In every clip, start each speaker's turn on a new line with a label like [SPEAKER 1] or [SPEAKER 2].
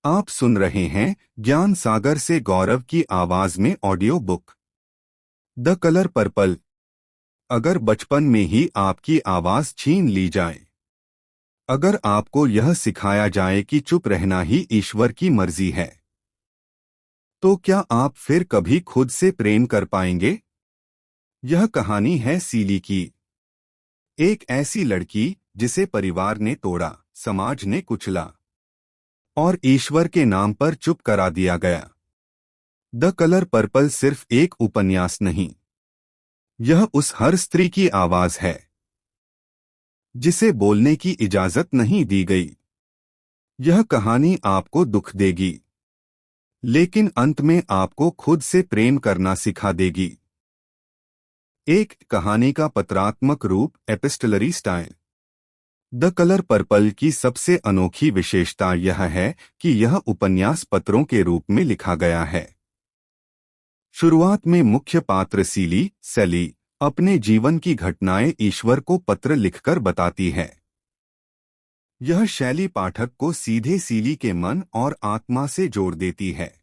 [SPEAKER 1] आप सुन रहे हैं ज्ञान सागर से गौरव की आवाज में audio book the colour purple. अगर बचपन में ही आपकी आवाज छीन ली जाए, अगर आपको यह सिखाया जाए कि चुप रहना ही ईश्वर की मर्जी है, तो क्या आप फिर कभी खुद से प्रेम कर पाएंगे? यह कहानी है सीली की, एक ऐसी लड़की जिसे परिवार ने तोड़ा, समाज ने कुचला और ईश्वर के नाम पर चुप करा दिया गया। द कलर पर्पल सिर्फ एक उपन्यास नहीं, यह उस हर स्त्री की आवाज है जिसे बोलने की इजाजत नहीं दी गई। यह कहानी आपको दुख देगी, लेकिन अंत में आपको खुद से प्रेम करना सिखा देगी। एक कहानी का पत्रात्मक रूप, एपिस्टलरी स्टाइल। द कलर पर्पल की सबसे अनोखी विशेषता यह है कि यह उपन्यास पत्रों के रूप में लिखा गया है। शुरुआत में मुख्य पात्र सैली अपने जीवन की घटनाएं ईश्वर को पत्र लिखकर बताती है। यह शैली पाठक को सीधे सीली के मन और आत्मा से जोड़ देती है।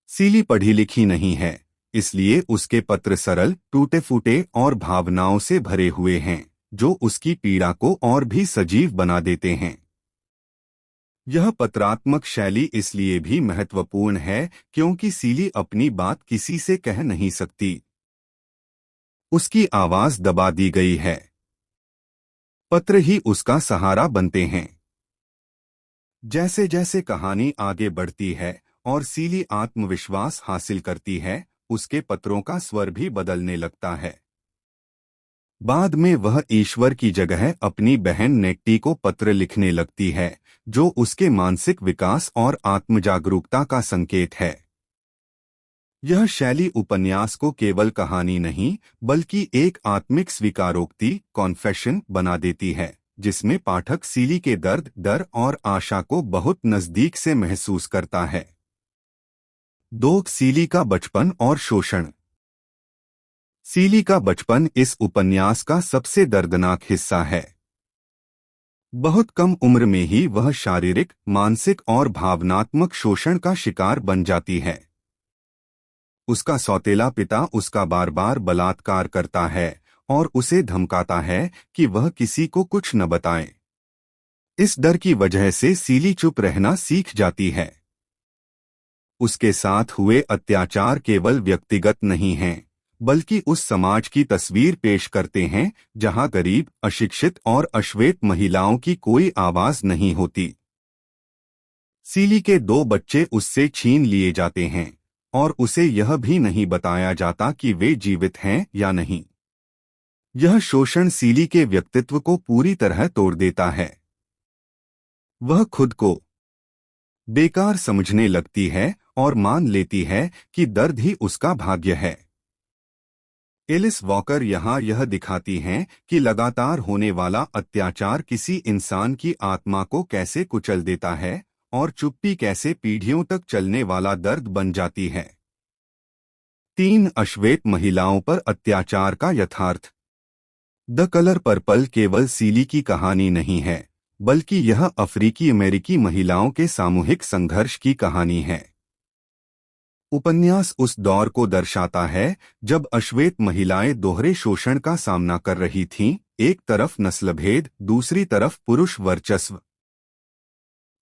[SPEAKER 1] सीली पढ़ी लिखी नहीं है, इसलिए उसके पत्र सरल, टूटे फूटे और भावनाओं से भरे हुए हैं, जो उसकी पीड़ा को और भी सजीव बना देते हैं। यह पत्रात्मक शैली इसलिए भी महत्वपूर्ण है क्योंकि सीली अपनी बात किसी से कह नहीं सकती। उसकी आवाज दबा दी गई है। पत्र ही उसका सहारा बनते हैं। जैसे जैसे कहानी आगे बढ़ती है और सीली आत्मविश्वास हासिल करती है, उसके पत्रों का स्वर भी बदलने लगता है। बाद में वह ईश्वर की जगह अपनी बहन नेट्टी को पत्र लिखने लगती है, जो उसके मानसिक विकास और आत्मजागरूकता का संकेत है। यह शैली उपन्यास को केवल कहानी नहीं, बल्कि एक आत्मिक स्वीकारोक्ति, कॉन्फेशन बना देती है, जिसमें पाठक सीली के दर्द, डर और आशा को बहुत नजदीक से महसूस करता है। 2. सीली का बचपन और शोषण। सीली का बचपन इस उपन्यास का सबसे दर्दनाक हिस्सा है। बहुत कम उम्र में ही वह शारीरिक, मानसिक और भावनात्मक शोषण का शिकार बन जाती है। उसका सौतेला पिता उसका बार बार बलात्कार करता है और उसे धमकाता है कि वह किसी को कुछ न बताए। इस डर की वजह से सीली चुप रहना सीख जाती है। उसके साथ हुए अत्याचार केवल व्यक्तिगत नहीं हैं, बल्कि उस समाज की तस्वीर पेश करते हैं जहां गरीब, अशिक्षित और अश्वेत महिलाओं की कोई आवाज नहीं होती। सीली के 2 बच्चे उससे छीन लिए जाते हैं और उसे यह भी नहीं बताया जाता कि वे जीवित हैं या नहीं। यह शोषण सीली के व्यक्तित्व को पूरी तरह तोड़ देता है। वह खुद को बेकार समझने लगती है और मान लेती है कि दर्द ही उसका भाग्य है। एलिस वॉकर यहाँ यह दिखाती हैं कि लगातार होने वाला अत्याचार किसी इंसान की आत्मा को कैसे कुचल देता है और चुप्पी कैसे पीढ़ियों तक चलने वाला दर्द बन जाती है। 3. अश्वेत महिलाओं पर अत्याचार का यथार्थ। द कलर पर्पल केवल सीली की कहानी नहीं है, बल्कि यह अफ्रीकी अमेरिकी महिलाओं के सामूहिक संघर्ष की कहानी है। उपन्यास उस दौर को दर्शाता है जब अश्वेत महिलाएं दोहरे शोषण का सामना कर रही थीं, एक तरफ नस्लभेद, दूसरी तरफ पुरुष वर्चस्व।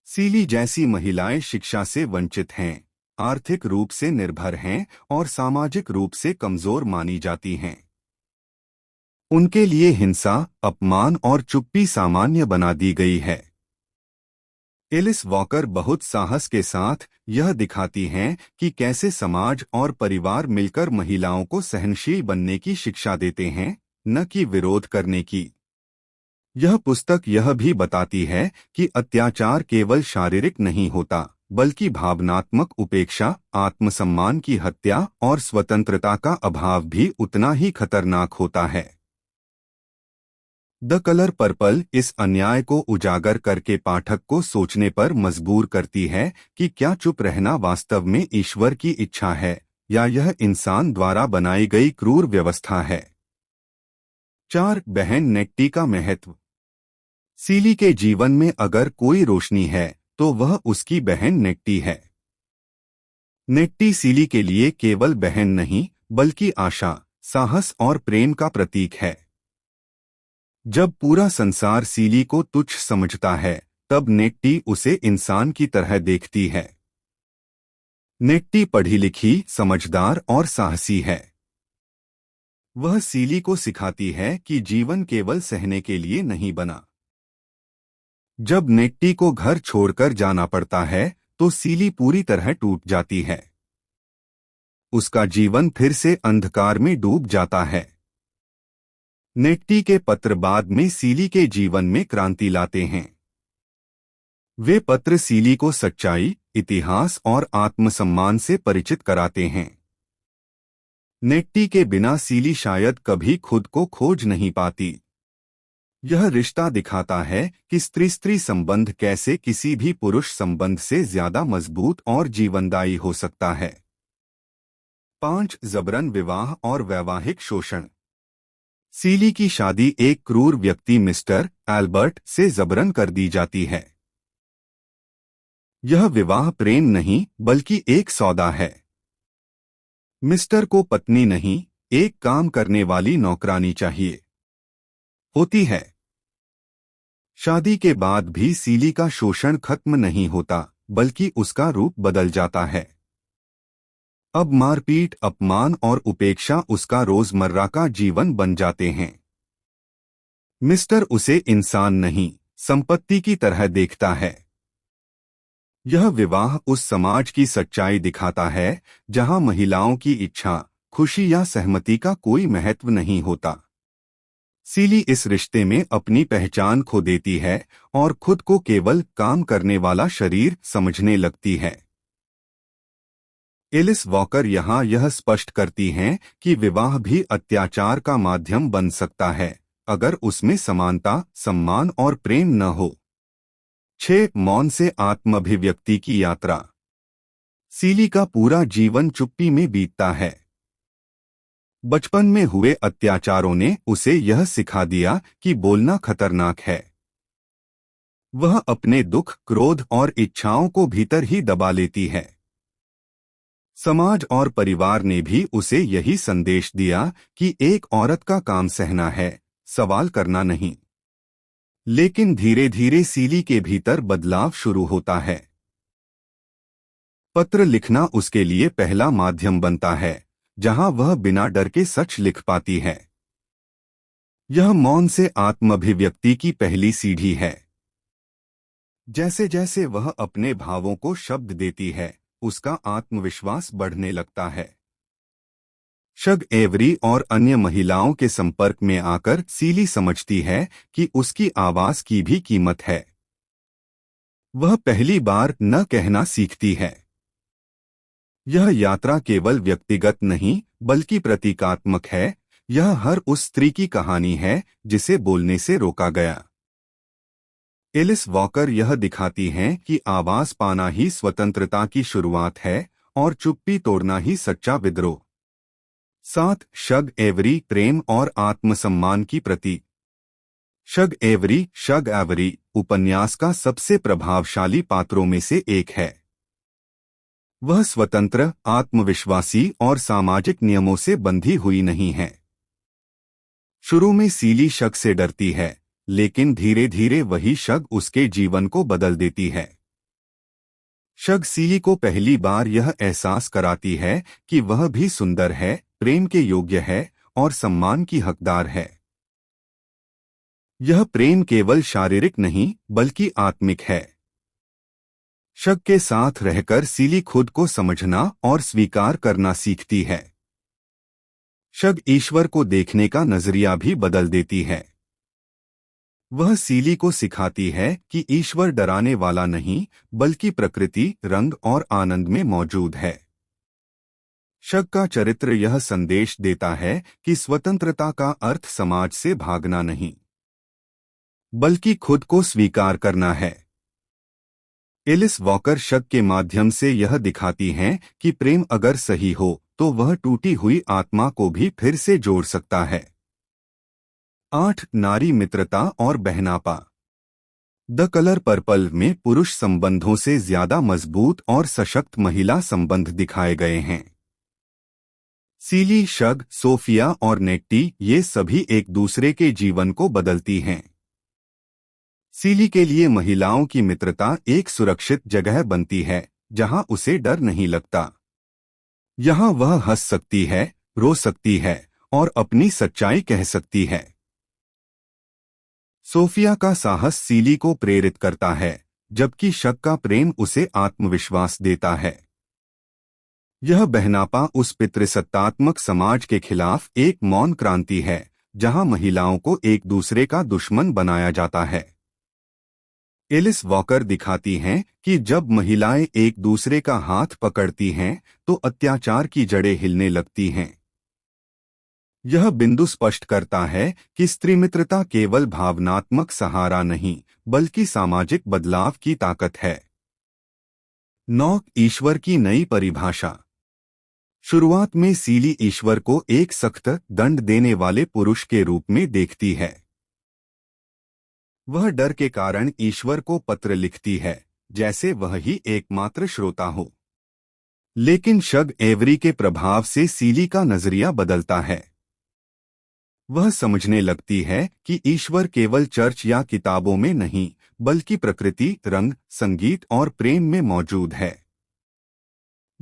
[SPEAKER 1] सीली जैसी महिलाएं शिक्षा से वंचित हैं, आर्थिक रूप से निर्भर हैं और सामाजिक रूप से कमजोर मानी जाती हैं। उनके लिए हिंसा, अपमान और चुप्पी सामान्य बना दी गई है। एलिस वॉकर बहुत साहस के साथ यह दिखाती हैं कि कैसे समाज और परिवार मिलकर महिलाओं को सहनशील बनने की शिक्षा देते हैं, न कि विरोध करने की। यह पुस्तक यह भी बताती है कि अत्याचार केवल शारीरिक नहीं होता, बल्कि भावनात्मक उपेक्षा, आत्मसम्मान की हत्या और स्वतंत्रता का अभाव भी उतना ही खतरनाक होता है। द कलर पर्पल इस अन्याय को उजागर करके पाठक को सोचने पर मजबूर करती है कि क्या चुप रहना वास्तव में ईश्वर की इच्छा है या यह इंसान द्वारा बनाई गई क्रूर व्यवस्था है। 4. बहन नेट्टी का महत्व। सीली के जीवन में अगर कोई रोशनी है तो वह उसकी बहन नेट्टी है। नेट्टी सीली के लिए केवल बहन नहीं बल्कि आशा, साहस और प्रेम का प्रतीक है। जब पूरा संसार सीली को तुच्छ समझता है, तब नेट्टी उसे इंसान की तरह देखती है। नेट्टी पढ़ी लिखी, समझदार और साहसी है। वह सीली को सिखाती है कि जीवन केवल सहने के लिए नहीं बना। जब नेट्टी को घर छोड़कर जाना पड़ता है, तो सीली पूरी तरह टूट जाती है। उसका जीवन फिर से अंधकार में डूब जाता है। नेट्टी के पत्र बाद में सीली के जीवन में क्रांति लाते हैं। वे पत्र सीली को सच्चाई, इतिहास और आत्मसम्मान से परिचित कराते हैं। नेट्टी के बिना सीली शायद कभी खुद को खोज नहीं पाती। यह रिश्ता दिखाता है कि स्त्री-स्त्री संबंध कैसे किसी भी पुरुष संबंध से ज्यादा मजबूत और जीवनदायी हो सकता है। 5. जबरन विवाह और वैवाहिक शोषण। सीली की शादी एक क्रूर व्यक्ति मिस्टर एल्बर्ट से जबरन कर दी जाती है। यह विवाह प्रेम नहीं बल्कि एक सौदा है। मिस्टर को पत्नी नहीं, एक काम करने वाली नौकरानी चाहिए होती है। शादी के बाद भी सीली का शोषण खत्म नहीं होता, बल्कि उसका रूप बदल जाता है। अब मारपीट, अपमान और उपेक्षा उसका रोजमर्रा का जीवन बन जाते हैं। मिस्टर उसे इंसान नहीं, संपत्ति की तरह देखता है। यह विवाह उस समाज की सच्चाई दिखाता है जहां महिलाओं की इच्छा, खुशी या सहमति का कोई महत्व नहीं होता। सीली इस रिश्ते में अपनी पहचान खो देती है और खुद को केवल काम करने वाला शरीर समझने लगती है। एलिस वॉकर यहाँ यह स्पष्ट करती हैं कि विवाह भी अत्याचार का माध्यम बन सकता है, अगर उसमें समानता, सम्मान और प्रेम न हो। 6. मौन से आत्माभिव्यक्ति की यात्रा। सीली का पूरा जीवन चुप्पी में बीतता है। बचपन में हुए अत्याचारों ने उसे यह सिखा दिया कि बोलना खतरनाक है। वह अपने दुख, क्रोध और इच्छाओं को भीतर ही दबा लेती है। समाज और परिवार ने भी उसे यही संदेश दिया कि एक औरत का काम सहना है, सवाल करना नहीं। लेकिन धीरे धीरे सीली के भीतर बदलाव शुरू होता है। पत्र लिखना उसके लिए पहला माध्यम बनता है, जहां वह बिना डर के सच लिख पाती है। यह मौन से आत्माभिव्यक्ति की पहली सीढ़ी है। जैसे जैसे वह अपने भावों को शब्द देती है, उसका आत्मविश्वास बढ़ने लगता है। शग एवरी और अन्य महिलाओं के संपर्क में आकर सीली समझती है कि उसकी आवाज की भी कीमत है। वह पहली बार न कहना सीखती है। यह यात्रा केवल व्यक्तिगत नहीं बल्कि प्रतीकात्मक है। यह हर उस स्त्री की कहानी है जिसे बोलने से रोका गया। एलिस वॉकर यह दिखाती हैं कि आवाज पाना ही स्वतंत्रता की शुरुआत है और चुप्पी तोड़ना ही सच्चा विद्रोह। 7. शग एवरी, प्रेम और आत्मसम्मान की प्रतीक। शग एवरी उपन्यास का सबसे प्रभावशाली पात्रों में से एक है। वह स्वतंत्र, आत्मविश्वासी और सामाजिक नियमों से बंधी हुई नहीं है। शुरू में सीली शग से डरती है, लेकिन धीरे धीरे वही शग उसके जीवन को बदल देती है। शग सीली को पहली बार यह एहसास कराती है कि वह भी सुंदर है, प्रेम के योग्य है और सम्मान की हकदार है। यह प्रेम केवल शारीरिक नहीं बल्कि आत्मिक है। शग के साथ रहकर सीली खुद को समझना और स्वीकार करना सीखती है। शग ईश्वर को देखने का नजरिया भी बदल देती है। वह सीली को सिखाती है कि ईश्वर डराने वाला नहीं बल्कि प्रकृति, रंग और आनंद में मौजूद है। शग का चरित्र यह संदेश देता है कि स्वतंत्रता का अर्थ समाज से भागना नहीं बल्कि खुद को स्वीकार करना है। एलिस वॉकर शग के माध्यम से यह दिखाती हैं कि प्रेम अगर सही हो तो वह टूटी हुई आत्मा को भी फिर से जोड़ सकता है। 8. नारी मित्रता और बहनापा। द कलर पर्पल में पुरुष संबंधों से ज्यादा मजबूत और सशक्त महिला संबंध दिखाए गए हैं। सीली, शग, सोफिया और नेट्टी ये सभी एक दूसरे के जीवन को बदलती हैं। सीली के लिए महिलाओं की मित्रता एक सुरक्षित जगह बनती है जहां उसे डर नहीं लगता। यहां वह हंस सकती है, रो सकती है और अपनी सच्चाई कह सकती है। सोफिया का साहस सीली को प्रेरित करता है, जबकि शक का प्रेम उसे आत्मविश्वास देता है। यह बहनापा उस पितृसत्तात्मक समाज के खिलाफ एक मौन क्रांति है जहां महिलाओं को एक दूसरे का दुश्मन बनाया जाता है। एलिस वॉकर दिखाती हैं कि जब महिलाएं एक दूसरे का हाथ पकड़ती हैं तो अत्याचार की जड़ें हिलने लगती हैं। यह बिंदु स्पष्ट करता है कि स्त्री मित्रता केवल भावनात्मक सहारा नहीं बल्कि सामाजिक बदलाव की ताकत है। 9 ईश्वर की नई परिभाषा। शुरुआत में सीली ईश्वर को एक सख्त दंड देने वाले पुरुष के रूप में देखती है। वह डर के कारण ईश्वर को पत्र लिखती है, जैसे वह ही एकमात्र श्रोता हो। लेकिन शग एवरी के प्रभाव से सीली का नजरिया बदलता है। वह समझने लगती है कि ईश्वर केवल चर्च या किताबों में नहीं, बल्कि प्रकृति, रंग, संगीत और प्रेम में मौजूद है।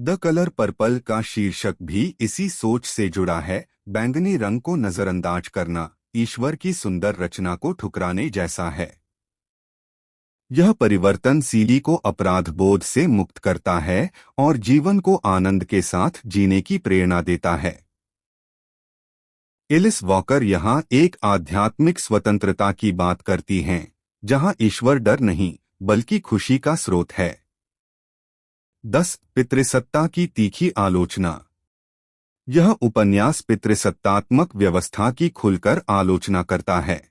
[SPEAKER 1] द कलर पर्पल का शीर्षक भी इसी सोच से जुड़ा है। बैंगनी रंग को नजरअंदाज करना ईश्वर की सुंदर रचना को ठुकराने जैसा है। यह परिवर्तन सीली को अपराध बोध से मुक्त करता है और जीवन को आनंद के साथ जीने की प्रेरणा देता है। एलिस वॉकर यहाँ एक आध्यात्मिक स्वतंत्रता की बात करती हैं, जहाँ ईश्वर डर नहीं बल्कि खुशी का स्रोत है। 10 पितृसत्ता की तीखी आलोचना। यह उपन्यास पितृसत्तात्मक व्यवस्था की खुलकर आलोचना करता है।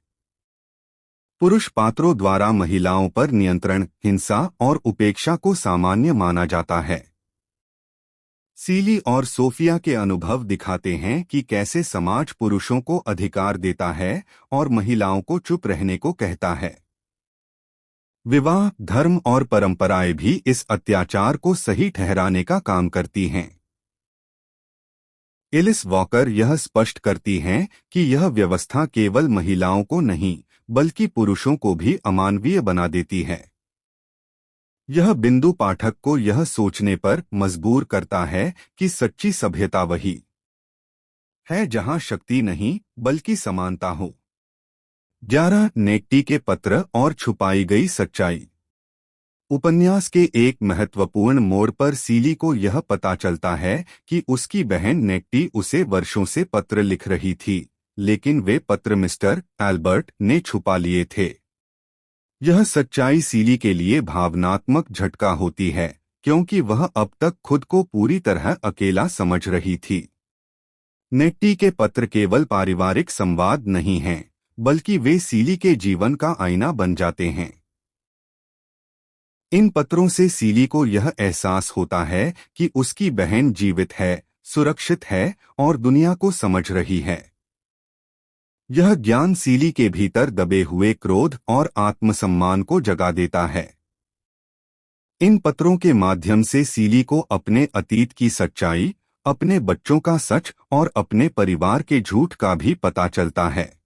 [SPEAKER 1] पुरुष पात्रों द्वारा महिलाओं पर नियंत्रण, हिंसा और उपेक्षा को सामान्य माना जाता है। सीली और सोफिया के अनुभव दिखाते हैं कि कैसे समाज पुरुषों को अधिकार देता है और महिलाओं को चुप रहने को कहता है। विवाह, धर्म और परंपराएं भी इस अत्याचार को सही ठहराने का काम करती हैं। एलिस वॉकर यह स्पष्ट करती हैं कि यह व्यवस्था केवल महिलाओं को नहीं बल्कि पुरुषों को भी अमानवीय बना देती है। यह बिंदु पाठक को यह सोचने पर मजबूर करता है कि सच्ची सभ्यता वही है जहां शक्ति नहीं बल्कि समानता हो। 11 नेट्टी के पत्र और छुपाई गई सच्चाई। उपन्यास के एक महत्वपूर्ण मोड़ पर सीली को यह पता चलता है कि उसकी बहन नेट्टी उसे वर्षों से पत्र लिख रही थी, लेकिन वे पत्र मिस्टर एल्बर्ट ने छुपा लिए थे। यह सच्चाई सीली के लिए भावनात्मक झटका होती है, क्योंकि वह अब तक खुद को पूरी तरह अकेला समझ रही थी। नेट्टी के पत्र केवल पारिवारिक संवाद नहीं हैं, बल्कि वे सीली के जीवन का आईना बन जाते हैं। इन पत्रों से सीली को यह एहसास होता है कि उसकी बहन जीवित है, सुरक्षित है और दुनिया को समझ रही है। यह ज्ञान सीली के भीतर दबे हुए क्रोध और आत्मसम्मान को जगा देता है। इन पत्रों के माध्यम से सीली को अपने अतीत की सच्चाई, अपने बच्चों का सच और अपने परिवार के झूठ का भी पता चलता है।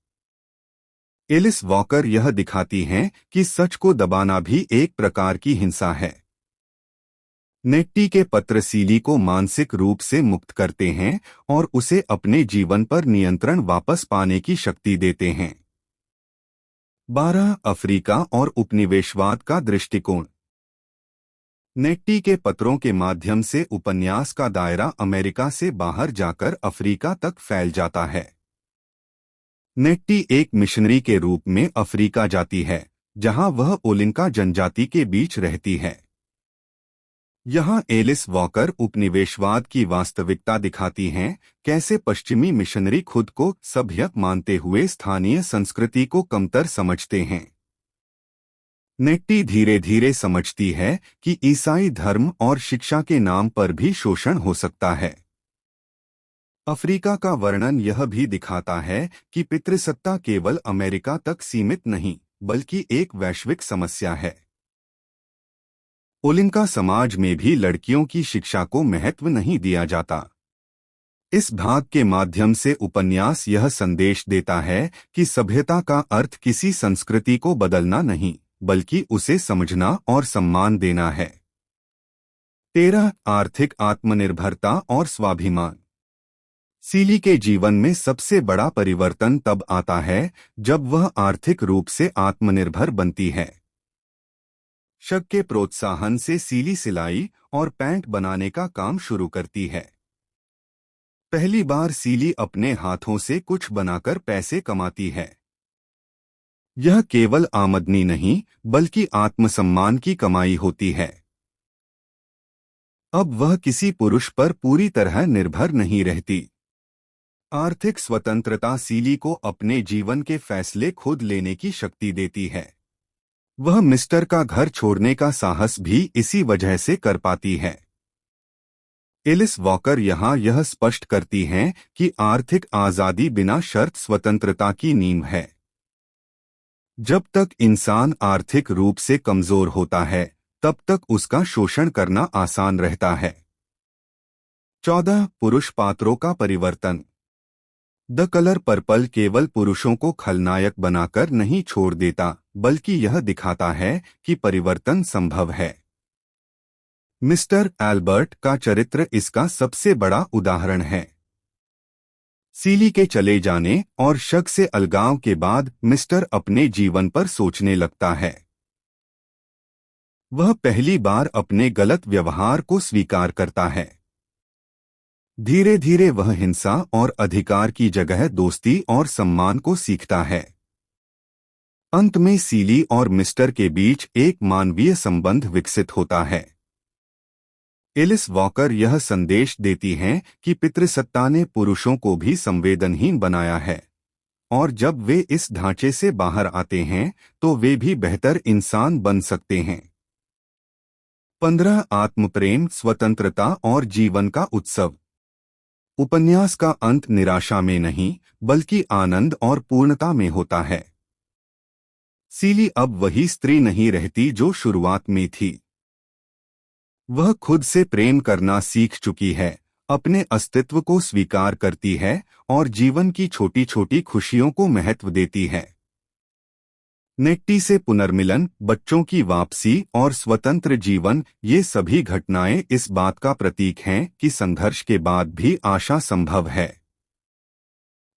[SPEAKER 1] एलिस वॉकर यह दिखाती हैं कि सच को दबाना भी एक प्रकार की हिंसा है। नेट्टी के पत्र सीली को मानसिक रूप से मुक्त करते हैं और उसे अपने जीवन पर नियंत्रण वापस पाने की शक्ति देते हैं। 12 अफ्रीका और उपनिवेशवाद का दृष्टिकोण। नेट्टी के पत्रों के माध्यम से उपन्यास का दायरा अमेरिका से बाहर जाकर अफ्रीका तक फैल जाता है। नेट्टी एक मिशनरी के रूप में अफ्रीका जाती है, जहां वह ओलिंका जनजाति के बीच रहती है। यहां एलिस वॉकर उपनिवेशवाद की वास्तविकता दिखाती हैं, कैसे पश्चिमी मिशनरी खुद को सभ्य मानते हुए स्थानीय संस्कृति को कमतर समझते हैं। नेट्टी धीरे धीरे समझती है कि ईसाई धर्म और शिक्षा के नाम पर भी शोषण हो सकता है। अफ्रीका का वर्णन यह भी दिखाता है कि पितृसत्ता केवल अमेरिका तक सीमित नहीं बल्कि एक वैश्विक समस्या है। ओलिंका समाज में भी लड़कियों की शिक्षा को महत्व नहीं दिया जाता। इस भाग के माध्यम से उपन्यास यह संदेश देता है कि सभ्यता का अर्थ किसी संस्कृति को बदलना नहीं, बल्कि उसे समझना और सम्मान देना है। 13 आर्थिक आत्मनिर्भरता और स्वाभिमान। सीली के जीवन में सबसे बड़ा परिवर्तन तब आता है जब वह आर्थिक रूप से आत्मनिर्भर बनती है। शक के प्रोत्साहन से सीली सिलाई और पैंट बनाने का काम शुरू करती है। पहली बार सीली अपने हाथों से कुछ बनाकर पैसे कमाती है। यह केवल आमदनी नहीं, बल्कि आत्मसम्मान की कमाई होती है। अब वह किसी पुरुष पर पूरी तरह निर्भर नहीं रहती। आर्थिक स्वतंत्रता सीली को अपने जीवन के फैसले खुद लेने की शक्ति देती है। वह मिस्टर का घर छोड़ने का साहस भी इसी वजह से कर पाती है। एलिस वॉकर यहाँ यह स्पष्ट करती हैं कि आर्थिक आज़ादी बिना शर्त स्वतंत्रता की नींव है। जब तक इंसान आर्थिक रूप से कमजोर होता है, तब तक उसका शोषण करना आसान रहता है। 14 पुरुष पात्रों का परिवर्तन। द कलर पर्पल केवल पुरुषों को खलनायक बनाकर नहीं छोड़ देता, बल्कि यह दिखाता है कि परिवर्तन संभव है। मिस्टर एल्बर्ट का चरित्र इसका सबसे बड़ा उदाहरण है। सीली के चले जाने और शक से अलगाव के बाद मिस्टर अपने जीवन पर सोचने लगता है। वह पहली बार अपने गलत व्यवहार को स्वीकार करता है। धीरे धीरे वह हिंसा और अधिकार की जगह दोस्ती और सम्मान को सीखता है। अंत में सीली और मिस्टर के बीच एक मानवीय संबंध विकसित होता है। एलिस वॉकर यह संदेश देती हैं कि पितृसत्ता ने पुरुषों को भी संवेदनहीन बनाया है, और जब वे इस ढांचे से बाहर आते हैं तो वे भी बेहतर इंसान बन सकते हैं। 15 आत्मप्रेम, स्वतंत्रता और जीवन का उत्सव। उपन्यास का अंत निराशा में नहीं, बल्कि आनंद और पूर्णता में होता है। सीली अब वही स्त्री नहीं रहती जो शुरुआत में थी। वह खुद से प्रेम करना सीख चुकी है, अपने अस्तित्व को स्वीकार करती है और जीवन की छोटी छोटी खुशियों को महत्व देती है। नेट्टी से पुनर्मिलन, बच्चों की वापसी और स्वतंत्र जीवन, ये सभी घटनाएं इस बात का प्रतीक हैं कि संघर्ष के बाद भी आशा संभव है।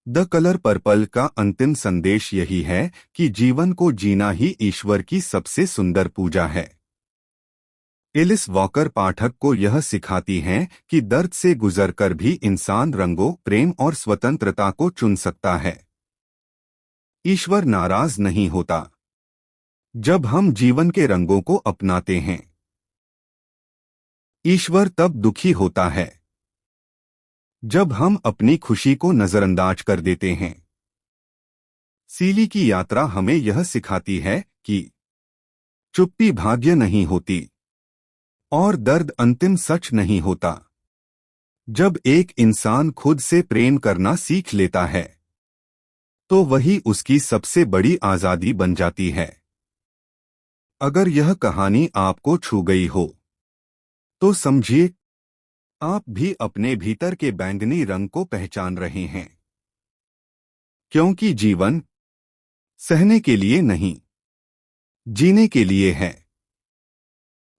[SPEAKER 1] द कलर पर्पल का अंतिम संदेश यही है कि जीवन को जीना ही ईश्वर की सबसे सुंदर पूजा है। एलिस वॉकर पाठक को यह सिखाती हैं कि दर्द से गुजरकर भी इंसान रंगों, प्रेम और स्वतंत्रता को चुन सकता है। ईश्वर नाराज नहीं होता जब हम जीवन के रंगों को अपनाते हैं। ईश्वर तब दुखी होता है जब हम अपनी खुशी को नजरअंदाज कर देते हैं। सीली की यात्रा हमें यह सिखाती है कि चुप्पी भाग्य नहीं होती और दर्द अंतिम सच नहीं होता। जब एक इंसान खुद से प्रेम करना सीख लेता है, तो वही उसकी सबसे बड़ी आज़ादी बन जाती है। अगर यह कहानी आपको छू गई हो, तो समझिए आप भी अपने भीतर के बैंगनी रंग को पहचान रहे हैं। क्योंकि जीवन सहने के लिए नहीं, जीने के लिए है।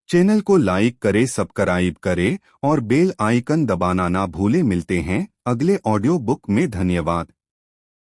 [SPEAKER 1] चैनल को लाइक करें, सब्सक्राइब करें और बेल आइकन दबाना ना भूलें। मिलते हैं अगले ऑडियो बुक में। धन्यवाद।